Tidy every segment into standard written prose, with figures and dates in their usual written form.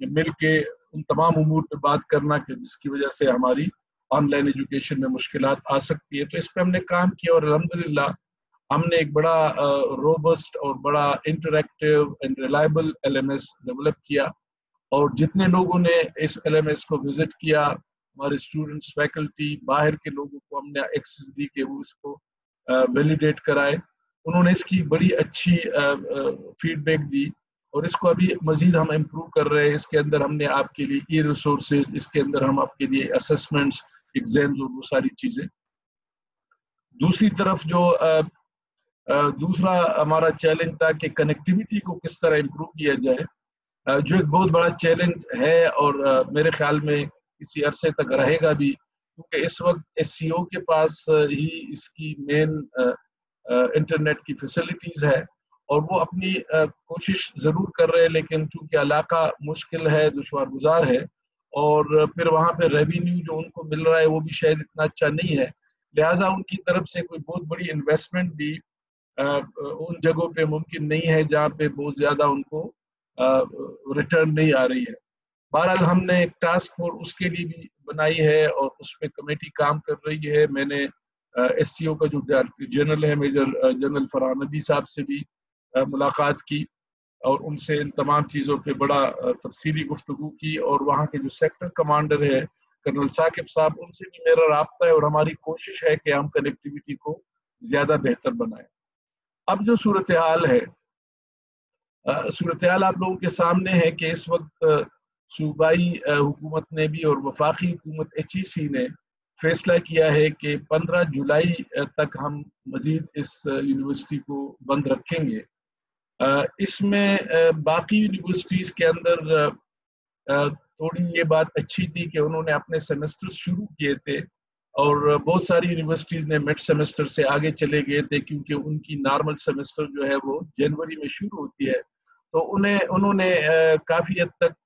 مل کے ان تمام امور پہ بات کرنا کہ جس کی وجہ سے ہماری آن لائن ایجوکیشن میں مشکلات آ سکتی ہے. تو اس پہ ہم نے کام کیا اور الحمدللہ ہم نے ایک بڑا روبسٹ اور بڑا interactive and reliable LMS develop کیا. اور جتنے لوگوں نے اس LMS کو وزٹ کیا، ہمارے اسٹوڈنٹس، فیکلٹی، باہر کے لوگوں کو ہم نے ایکسیس دی کہ وہ اس کو ویلیڈیٹ کرائے، انہوں نے اس کی بڑی اچھی فیڈ بیک دی. اور اس کو ابھی مزید ہم امپروو کر رہے ہیں. اس کے اندر ہم نے آپ کے لیے ای ریسورسز، اس کے اندر ہم آپ کے لیے اسسمنٹس، ایگزامز اور وہ ساری چیزیں. دوسری طرف جو دوسرا ہمارا چیلنج تھا کہ کنیکٹیوٹی کو کس طرح امپروو کیا جائے، جو ایک بہت بڑا چیلنج ہے اور میرے خیال میں کسی عرصے تک رہے گا بھی، کیونکہ اس وقت SCO کے پاس ہی اس کی مین انٹرنیٹ کی فیسلٹیز ہے اور وہ اپنی کوشش ضرور کر رہے ہیں، لیکن چونکہ علاقہ مشکل ہے، دشوار گزار ہے، اور پھر وہاں پہ ریونیو جو ان کو مل رہا ہے وہ بھی شاید اتنا اچھا نہیں ہے، لہٰذا ان کی طرف سے کوئی بہت بڑی انویسٹمنٹ بھی ان جگہوں پہ ممکن نہیں ہے جہاں پہ بہت زیادہ ان کو ریٹرن نہیں آ رہی ہے. بہرحال ہم نے ایک ٹاسک فورس اس کے لیے بھی بنائی ہے اور اس پہ کمیٹی کام کر رہی ہے. میں نے SCO کا جو جنرل ہے میجر جنرل فرحان ندی صاحب سے بھی ملاقات کی اور ان سے ان تمام چیزوں پہ بڑا تفصیلی گفتگو کی، اور وہاں کے جو سیکٹر کمانڈر ہے کرنل ثاقب صاحب، ان سے بھی میرا رابطہ ہے اور ہماری کوشش ہے کہ ہم کنیکٹیوٹی کو زیادہ بہتر بنائیں. اب جو صورتحال ہے، صورتحال آپ لوگوں کے سامنے ہے کہ اس وقت صوبائی حکومت نے بھی اور وفاقی حکومت HEC نے فیصلہ کیا ہے کہ 15 جولائی تک ہم مزید اس یونیورسٹی کو بند رکھیں گے. اس میں باقی یونیورسٹیز کے اندر تھوڑی یہ بات اچھی تھی کہ انہوں نے اپنے سیمسٹر شروع کیے تھے اور بہت ساری یونیورسٹیز نے مڈ سیمسٹر سے آگے چلے گئے تھے کیونکہ ان کی نارمل سیمسٹر جو ہے وہ جنوری میں شروع ہوتی ہے. تو انہوں نے کافی حد تک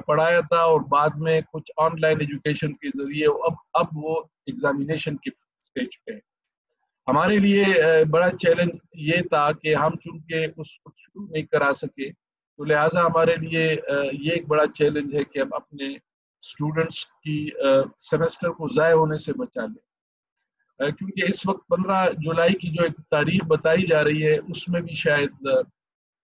پڑھایا تھا اور بعد میں کچھ آن لائن ایجوکیشن کے ذریعے اب وہ ایگزامینیشن کے سٹیج پہ. ہمارے لیے بڑا چیلنج یہ تھا کہ ہم چونکہ اس وقت شروع نہیں کرا سکے، تو لہٰذا ہمارے لیے یہ ایک بڑا چیلنج ہے کہ ہم اپنے اسٹوڈنٹس کی سیمسٹر کو ضائع ہونے سے بچا لیں، کیونکہ اس وقت 15 جولائی کی جو ایک تاریخ بتائی جا رہی ہے اس میں بھی شاید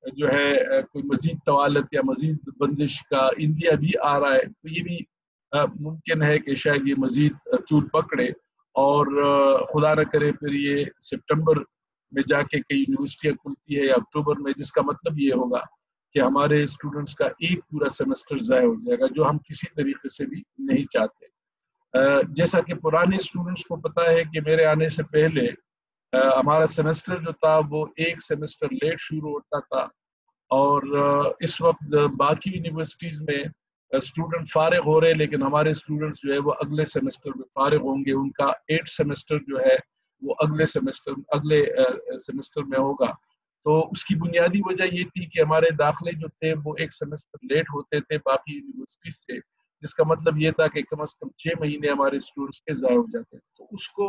جو ہے کوئی مزید طوالت یا مزید بندش کا اندیا بھی آ رہا ہے. تو یہ بھی ممکن ہے کہ شاید یہ مزید طول پکڑے اور خدا نہ کرے پھر یہ سپٹمبر میں جا کے کئی یونیورسٹیاں کھلتی ہے یا اکتوبر میں، جس کا مطلب یہ ہوگا کہ ہمارے اسٹوڈنٹس کا ایک پورا سیمسٹر ضائع ہو جائے گا، جو ہم کسی طریقے سے بھی نہیں چاہتے. جیسا کہ پرانے اسٹوڈنٹس کو پتا ہے کہ میرے آنے سے پہلے ہمارا سیمسٹر جو تھا وہ ایک سیمسٹر لیٹ شروع ہوتا تھا، اور اس وقت باقی یونیورسٹیز میں اسٹوڈنٹ فارغ ہو رہے، لیکن ہمارے اسٹوڈنٹس جو ہے وہ اگلے سیمسٹر میں فارغ ہوں گے. ان کا 8 سیمسٹر جو ہے وہ اگلے سیمسٹر میں ہوگا. تو اس کی بنیادی وجہ یہ تھی کہ ہمارے داخلے جو تھے وہ ایک سیمسٹر لیٹ ہوتے تھے باقی یونیورسٹی سے، جس کا مطلب یہ تھا کہ کم از کم 6 مہینے ہمارے اسٹوڈنٹس کے ضائع ہو جاتے تھے. تو اس کو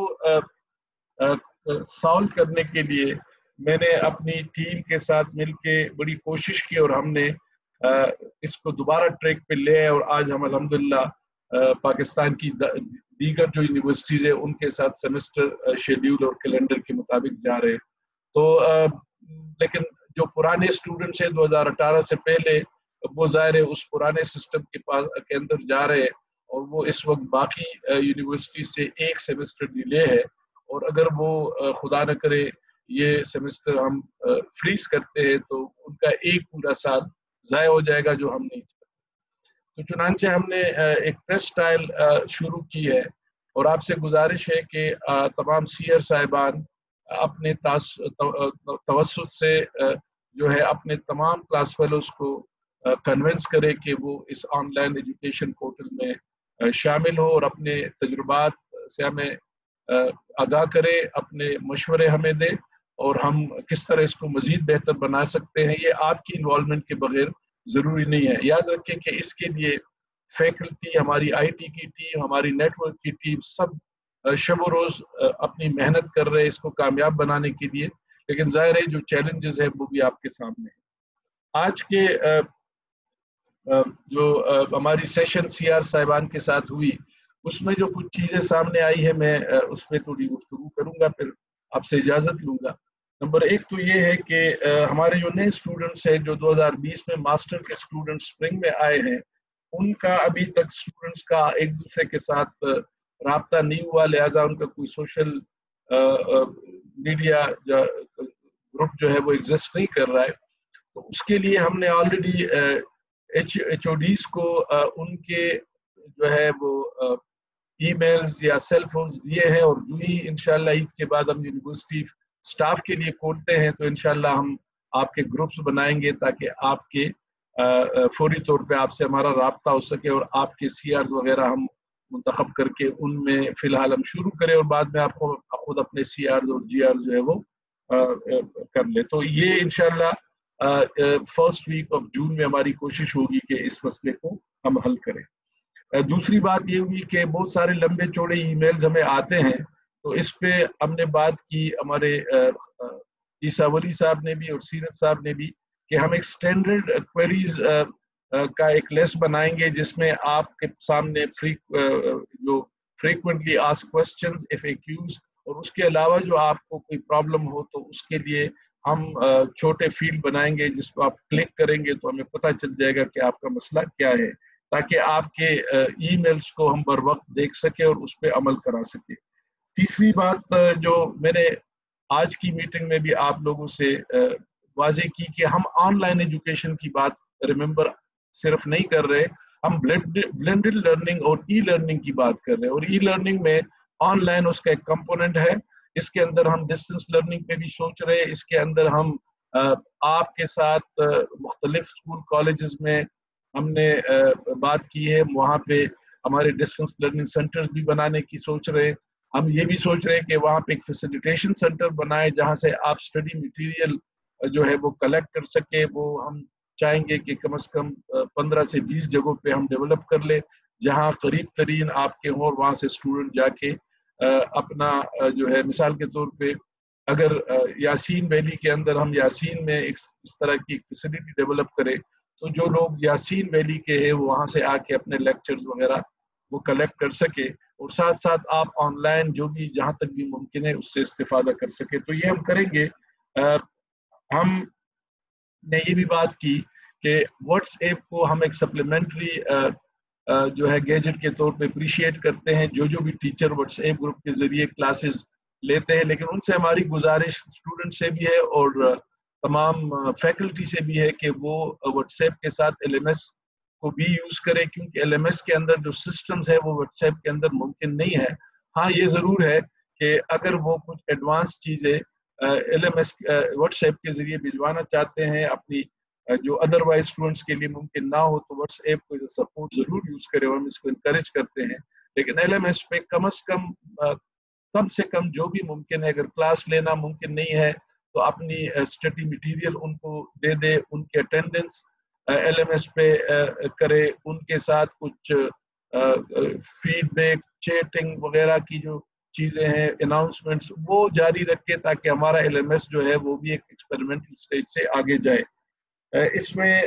سالو کرنے کے لیے میں نے اپنی ٹیم کے ساتھ مل کے بڑی کوشش کی اور ہم نے اس کو دوبارہ ٹریک پہ لے آئے، اور آج ہم الحمدللہ پاکستان کی دیگر جو یونیورسٹیز ہیں ان کے ساتھ سیمسٹر شیڈیول اور کیلنڈر کے مطابق جا رہے. تو لیکن جو پرانے اسٹوڈنٹس ہیں 2018 سے پہلے، وہ ظاہر ہے اس پرانے سسٹم کے اندر جا رہے ہیں، اور وہ اس وقت باقی یونیورسٹی سے ایک سیمسٹر ڈیلے ہے. اور اگر وہ خدا نہ کرے یہ سیمسٹر ہم فریز کرتے ہیں تو ان کا ایک پورا سال ضائع ہو جائے گا، جو ہم نہیں چاہتے. تو چنانچہ ہم نے ایک ٹیسٹ ٹرائل شروع کی ہے، اور آپ سے گزارش ہے کہ تمام سیئر صاحبان اپنے توسط سے جو ہے اپنے تمام کلاس فیلوز کو کنونس کرے کہ وہ اس آن لائن ایجوکیشن پورٹل میں شامل ہو اور اپنے تجربات سے ہمیں آگاہ کرے، اپنے مشورے ہمیں دے، اور ہم کس طرح اس کو مزید بہتر بنا سکتے ہیں. یہ آپ کی انوالومنٹ کے بغیر ضروری نہیں ہے. یاد رکھیں کہ اس کے لیے فیکلٹی، ہماری IT کی ٹیم، ہماری نیٹ ورک کی ٹیم، سب شب و روز اپنی محنت کر رہے ہیں اس کو کامیاب بنانے کے لیے. لیکن ظاہر ہے جو چیلنجز ہے وہ بھی آپ کے سامنے ہیں. آج کے جو ہماری سیشن CR صاحبان کے ساتھ ہوئی اس میں جو کچھ چیزیں سامنے آئی ہے میں اس پہ تھوڑی گفتگو کروں گا، پھر آپ سے اجازت لوں گا۔ نمبر ایک تو یہ ہے کہ ہمارے جو نئے اسٹوڈنٹس ہیں جو 2020 میں ماسٹر کے اسٹوڈنٹس اسپرنگ میں آئے ہیں، ان کا ابھی تک اسٹوڈنٹس کا ایک دوسرے کے ساتھ رابطہ نہیں ہوا، لہٰذا ان کا کوئی سوشل میڈیا گروپ جو ہے وہ ایگزسٹ نہیں کر رہا ہے۔ تو اس کے لیے ہم نے آلریڈی HODs کو ان کے جو ہے وہ ای میلز یا سیل فونز دیے ہیں، اور جو ہی انشاءاللہ عید کے بعد ہم یونیورسٹی سٹاف کے لیے کھولتے ہیں تو انشاءاللہ ہم آپ کے گروپس بنائیں گے تاکہ آپ کے فوری طور پہ آپ سے ہمارا رابطہ ہو سکے، اور آپ کے CRs وغیرہ ہم منتخب کر کے ان میں فی الحال ہم شروع کریں، اور بعد میں آپ کو خود اپنے CRs اور GRs جو ہے وہ کر لے۔ تو یہ انشاءاللہ فرسٹ ویک آف جون میں ہماری کوشش ہوگی کہ اس مسئلے کو ہم حل کریں۔ دوسری بات یہ ہوئی کہ بہت سارے لمبے چوڑے ای میلز ہمیں آتے ہیں، تو اس پہ ہم نے بات کی ہمارے عیسیٰ ولی صاحب نے بھی اور سیرت صاحب نے بھی کہ ہم ایک اسٹینڈرڈ کوئریز کا ایک لسٹ بنائیں گے جس میں آپ کے سامنے جو فریکوینٹلی آسک کوسچنز FAQs، اور اس کے علاوہ جو آپ کو کوئی پرابلم ہو تو اس کے لیے ہم چھوٹے فیلڈ بنائیں گے جس پہ آپ کلک کریں گے تو ہمیں پتہ چل جائے گا کہ آپ کا مسئلہ کیا ہے، تاکہ آپ کے ای میلز کو ہم بر وقت دیکھ سکیں اور اس پہ عمل کرا سکیں۔ تیسری بات جو میں نے آج کی میٹنگ میں بھی آپ لوگوں سے واضح کی کہ ہم آن لائن ایجوکیشن کی بات ریممبر صرف نہیں کر رہے، ہم بلینڈڈ لرننگ اور ای لرننگ کی بات کر رہے ہیں، اور ای لرننگ میں آن لائن اس کا ایک کمپوننٹ ہے، اس کے اندر ہم ڈسٹینس لرننگ پہ بھی سوچ رہے ہیں، اس کے اندر ہم آپ کے ساتھ مختلف اسکول کالجز میں ہم نے بات کی ہے، وہاں پہ ہمارے ڈسٹینس لرننگ سینٹرز بھی بنانے کی سوچ رہے ہیں۔ ہم یہ بھی سوچ رہے ہیں کہ وہاں پہ ایک فیسیلیٹیشن سینٹر بنائے جہاں سے آپ اسٹڈی مٹیریل جو ہے وہ کلیکٹ کر سکے، وہ ہم چاہیں گے کہ کم از کم 15 سے 20 جگہوں پہ ہم ڈیولپ کر لیں جہاں قریب ترین آپ کے ہوں، اور وہاں سے اسٹوڈنٹ جا کے اپنا جو ہے مثال کے طور پہ اگر یاسین ویلی کے اندر ہم یاسین میں اس طرح کی ایک فیسلٹی ڈیولپ کرے تو جو لوگ یاسین ویلی کے ہیں وہ وہاں سے آ کے اپنے لیکچرز وغیرہ وہ کلیکٹ کر سکے، اور ساتھ ساتھ آپ آن لائن جو بھی جہاں تک بھی ممکن ہے اس سے استفادہ کر سکے۔ تو یہ ہم کریں گے۔ ہم نے یہ بھی بات کی کہ واٹس ایپ کو ہم ایک سپلیمنٹری جو ہے گیجٹ کے طور پہ اپریشیٹ کرتے ہیں، جو بھی ٹیچر واٹس ایپ گروپ کے ذریعے کلاسز لیتے ہیں، لیکن ان سے ہماری گزارش اسٹوڈنٹ سے بھی ہے اور تمام فیکلٹی سے بھی ہے کہ وہ واٹس ایپ کے ساتھ LMS کو بھی یوز کرے، کیونکہ LMS کے اندر جو سسٹمز ہے وہ واٹس ایپ کے اندر ممکن نہیں ہے۔ ہاں یہ ضرور ہے کہ اگر وہ کچھ ایڈوانس چیزیں LMS واٹس ایپ کے ذریعے بھجوانا چاہتے ہیں اپنی جو ادروائز اسٹوڈنٹس کے لیے ممکن نہ ہو تو واٹس ایپ کو سپورٹ ضرور یوز کرے، اور ہم اس کو انکریج کرتے ہیں، لیکن LMS پہ کم سے کم جو بھی ممکن ہے، اگر کلاس لینا ممکن نہیں ہے تو اپنی اسٹڈی مٹیریل ان کو دے دے، ان کے اٹینڈنس LMS پہ کرے، ان کے ساتھ کچھ فیڈ بیک چیٹنگ وغیرہ کی جو چیزیں ہیں اناؤنسمنٹس وہ جاری رکھے تاکہ ہمارا LMS جو ہے وہ بھی ایک ایکسپیریمنٹل سٹیج سے آگے جائے۔ اس میں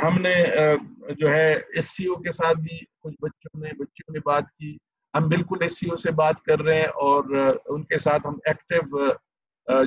ہم نے جو ہے SCO کے ساتھ بھی کچھ بچیوں نے بات کی، ہم بالکل SCO سے بات کر رہے ہیں اور ان کے ساتھ ہم ایکٹیو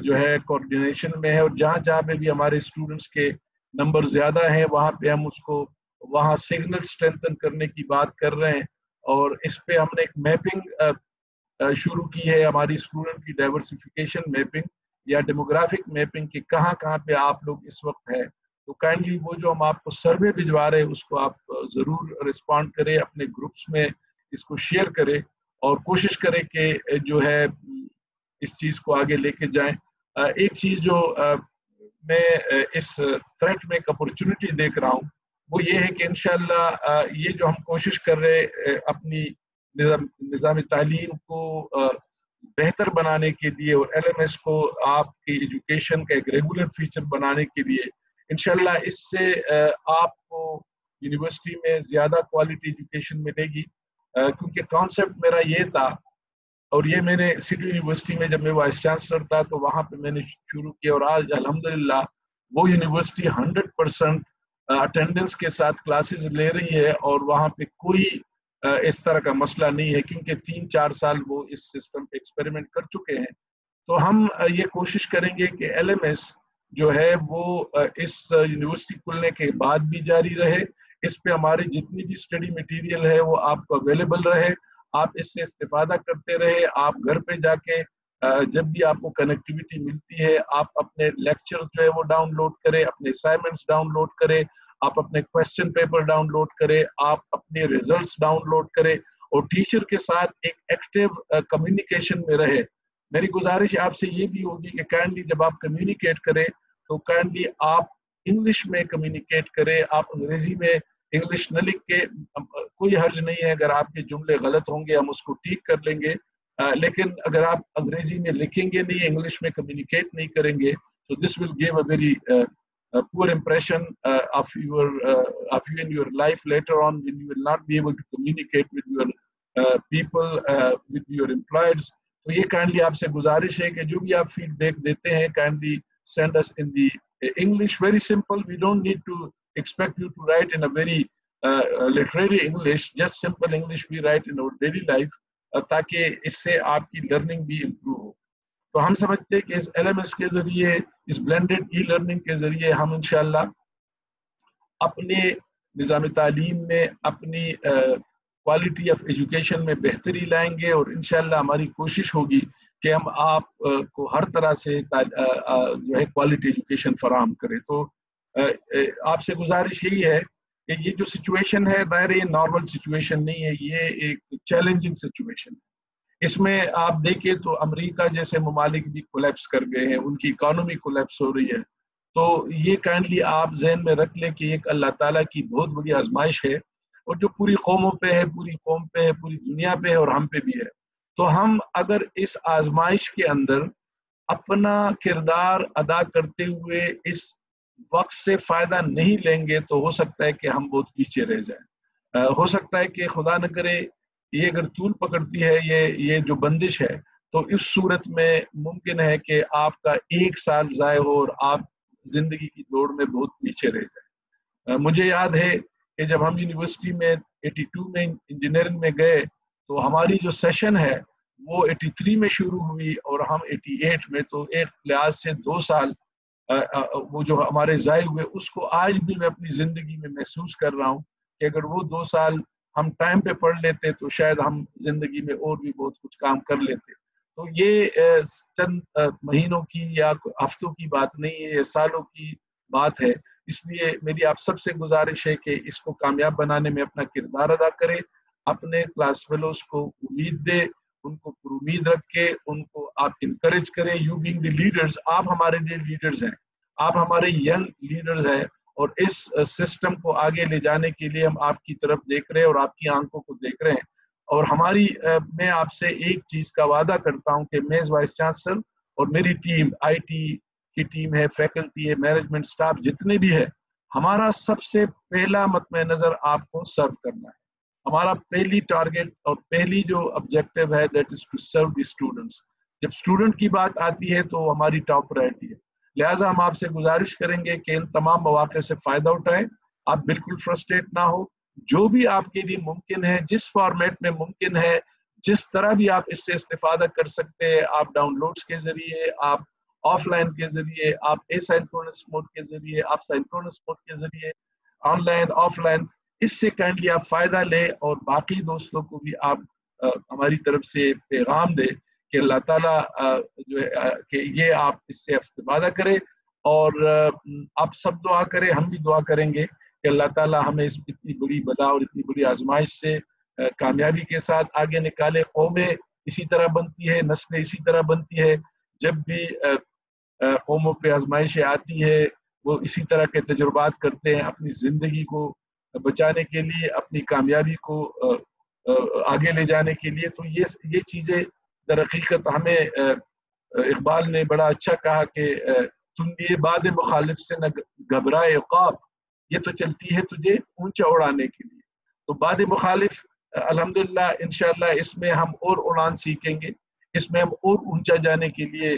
جو ہے کوآرڈینیشن میں ہے، اور جہاں جہاں پہ بھی ہمارے اسٹوڈنٹس کے نمبر زیادہ ہیں وہاں پہ ہم اس کو وہاں سگنل اسٹرینتھن کرنے کی بات کر رہے ہیں، اور اس پہ ہم نے ایک میپنگ شروع کی ہے، ہماری اسٹوڈنٹ کی ڈائیورسفیکیشن میپنگ یا ڈیموگرافک میپنگ کہ کہاں کہاں پہ آپ لوگ اس وقت ہیں۔ تو کائنڈلی وہ جو ہم آپ کو سروے بھجوا رہے ہیں اس کو آپ ضرور رسپونڈ کریں، اپنے گروپس میں اس کو شیئر کریں اور کوشش کریں کہ جو ہے اس چیز کو آگے لے کے جائیں۔ ایک چیز جو میں اس تھریٹ میں ایک اپرچونٹی دیکھ رہا ہوں وہ یہ ہے کہ انشاءاللہ یہ جو ہم کوشش کر رہے اپنی نظام تعلیم کو بہتر بنانے کے لیے اور LMS کو آپ کی ایجوکیشن کا ایک ریگولر فیچر بنانے کے لیے، انشاءاللہ اس سے آپ کو یونیورسٹی میں زیادہ کوالٹی ایجوکیشن ملے گی، کیونکہ کانسیپٹ میرا یہ تھا، اور یہ میں نے سٹی یونیورسٹی میں جب میں وائس چانسلر تھا تو وہاں پہ میں نے شروع کیا، اور آج الحمدللہ وہ یونیورسٹی 100% اٹینڈنس کے ساتھ کلاسز لے رہی ہے اور وہاں پہ کوئی اس طرح کا مسئلہ نہیں ہے، کیونکہ 3-4 سال وہ اس سسٹم پہ ایکسپیریمنٹ کر چکے ہیں. تو ہم یہ کوشش کریں گے کہ LMS جو ہے وہ اس یونیورسٹی کھلنے کے بعد بھی جاری رہے. اس پہ ہماری جتنی بھی اسٹڈی مٹیریل ہے وہ آپ کو اویلیبل رہے، آپ اس سے استفادہ کرتے رہے. آپ گھر پہ جا کے جب بھی آپ کو کنیکٹیوٹی ملتی ہے آپ اپنے لیکچرز جو ہے وہ ڈاؤن لوڈ کریں، اپنے اسائنمنٹس ڈاؤن لوڈ کریں، آپ اپنے کوشچن پیپر ڈاؤن لوڈ کریں، آپ اپنے ریزلٹس ڈاؤن لوڈ کریں اور ٹیچر کے ساتھ ایک ایکٹیو کمیونیکیشن میں رہے. میری گزارش آپ سے یہ بھی ہوگی کہ کائنڈلی جب آپ کمیونیکیٹ کریں تو کائنڈلی آپ انگلش میں کمیونیکیٹ کریں. آپ انگریزی میں انگلش نہ لکھ کے، کوئی حرج نہیں ہے اگر آپ کے جملے غلط ہوں گے ہم اس کو ٹھیک کر لیں گے، لیکن اگر آپ انگریزی میں لکھیں گے نہیں، انگلش میں کمیونیکیٹ نہیں کریں گے تو this will give a very poor impression of you in your life later on, when you will not be able to communicate with your people, with your employers. تو یہ کائنڈلی آپ سے گزارش ہے کہ جو بھی آپ فیڈ بیک دیتے ہیں kindly send us in the English. Very simple. We don't need to expect you to write in a very literary English. Just simple English we write in our daily life تاکہ اس سے آپ کی learning بھی improve ہو. تو ہم سمجھتے ہیں کہ اس LMS کے ذریعے، اس بلینڈڈ ای لرننگ کے ذریعے ہم انشاءاللہ اپنے نظام تعلیم میں اپنی کوالٹی آف ایجوکیشن میں بہتری لائیں گے اور انشاءاللہ ہماری کوشش ہوگی کہ ہم آپ کو ہر طرح سے جو ہے کوالٹی ایجوکیشن فراہم کریں. تو آپ سے گزارش یہی ہے کہ یہ جو سچویشن ہے ظاہر یہ نارمل سچویشن نہیں ہے، یہ ایک چیلنجنگ سچویشن ہے. اس میں آپ دیکھیں تو امریکہ جیسے ممالک بھی کولیپس کر گئے ہیں، ان کی اکانومی کولیپس ہو رہی ہے. تو یہ کائنڈلی آپ ذہن میں رکھ لیں کہ ایک اللہ تعالیٰ کی بہت بڑی آزمائش ہے اور جو پوری قوموں پہ ہے، پوری قوم پہ ہے، پوری دنیا پہ ہے اور ہم پہ بھی ہے. تو ہم اگر اس آزمائش کے اندر اپنا کردار ادا کرتے ہوئے اس وقت سے فائدہ نہیں لیں گے تو ہو سکتا ہے کہ ہم بہت پیچھے رہ جائیں. ہو سکتا ہے کہ خدا نہ کرے یہ اگر طول پکڑتی ہے یہ جو بندش ہے تو اس صورت میں ممکن ہے کہ آپ کا 1 سال ضائع ہو اور آپ زندگی کی دوڑ میں بہت پیچھے رہ جائیں. مجھے یاد ہے کہ جب ہم یونیورسٹی میں 82 میں انجینئرنگ میں گئے تو ہماری جو سیشن ہے وہ 83 میں شروع ہوئی اور ہم 88 میں، تو ایک لحاظ سے 2 سال وہ جو ہمارے ضائع ہوئے اس کو آج بھی میں اپنی زندگی میں محسوس کر رہا ہوں کہ اگر وہ 2 سال ہم ٹائم پہ پڑھ لیتے تو شاید ہم زندگی میں اور بھی بہت کچھ کام کر لیتے. تو یہ چند مہینوں کی یا ہفتوں کی بات نہیں ہے، یہ سالوں کی بات ہے. اس لیے میری آپ سب سے گزارش ہے کہ اس کو کامیاب بنانے میں اپنا کردار ادا کرے، اپنے کلاس فیلوز کو امید دے، ان کو پر امید رکھ کے ان کو آپ انکریج کریں. یو بینگ دی لیڈرز، آپ ہمارے لیے لیڈرز ہیں، آپ ہمارے ینگ لیڈرز ہیں اور اس سسٹم کو آگے لے جانے کے لیے ہم آپ کی طرف دیکھ رہے ہیں اور آپ کی آنکھوں کو دیکھ رہے ہیں. اور میں آپ سے ایک چیز کا وعدہ کرتا ہوں کہ میں وائس چانسلر اور میری ٹیم، IT کی ٹیم ہے، فیکلٹی ہے، مینجمنٹ سٹاف جتنے بھی ہے، ہمارا سب سے پہلا مطمع نظر آپ کو سرو کرنا ہے. ہمارا پہلی ٹارگٹ اور پہلی جو آبجیکٹو ہے that is to serve the students. جب اسٹوڈنٹ کی بات آتی ہے تو ہماری ٹاپ پرائرٹی ہے. لہٰذا ہم آپ سے گزارش کریں گے کہ ان تمام مواقع سے فائدہ اٹھائیں. آپ بالکل فرسٹریٹ نہ ہو، جو بھی آپ کے لیے ممکن ہے، جس فارمیٹ میں ممکن ہے، جس طرح بھی آپ اس سے استفادہ کر سکتے ہیں، آپ ڈاؤن لوڈس کے ذریعے، آپ آف لائن کے ذریعے، آپ اے سائنکرونس موڈ کے ذریعے، آپ سائنکرونس موڈ کے ذریعے، آن لائن آف لائن، اس سے کائنڈلی آپ فائدہ لیں اور باقی دوستوں کو بھی آپ ہماری طرف سے پیغام دیں کہ اللہ تعالیٰ جو ہے کہ یہ آپ اس سے استفادہ کریں. اور آپ سب دعا کریں، ہم بھی دعا کریں گے کہ اللہ تعالیٰ ہمیں اس اتنی بڑی بلا اور اتنی بڑی آزمائش سے کامیابی کے ساتھ آگے نکالے. قومیں اسی طرح بنتی ہے، نسلیں اسی طرح بنتی ہے. جب بھی قوموں پہ آزمائشیں آتی ہے وہ اسی طرح کے تجربات کرتے ہیں اپنی زندگی کو بچانے کے لیے، اپنی کامیابی کو آگے لے جانے کے لیے. تو یہ چیزیں در حقیقت ہمیں اقبال نے بڑا اچھا کہا کہ تم دیے باد مخالف سے نہ گھبرائے عقاب، یہ تو چلتی ہے تجھے اونچا اڑانے کے لیے. تو باد مخالف الحمدللہ انشاءاللہ اس میں ہم اور اڑان سیکھیں گے، اس میں ہم اور اونچا جانے کے لیے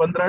15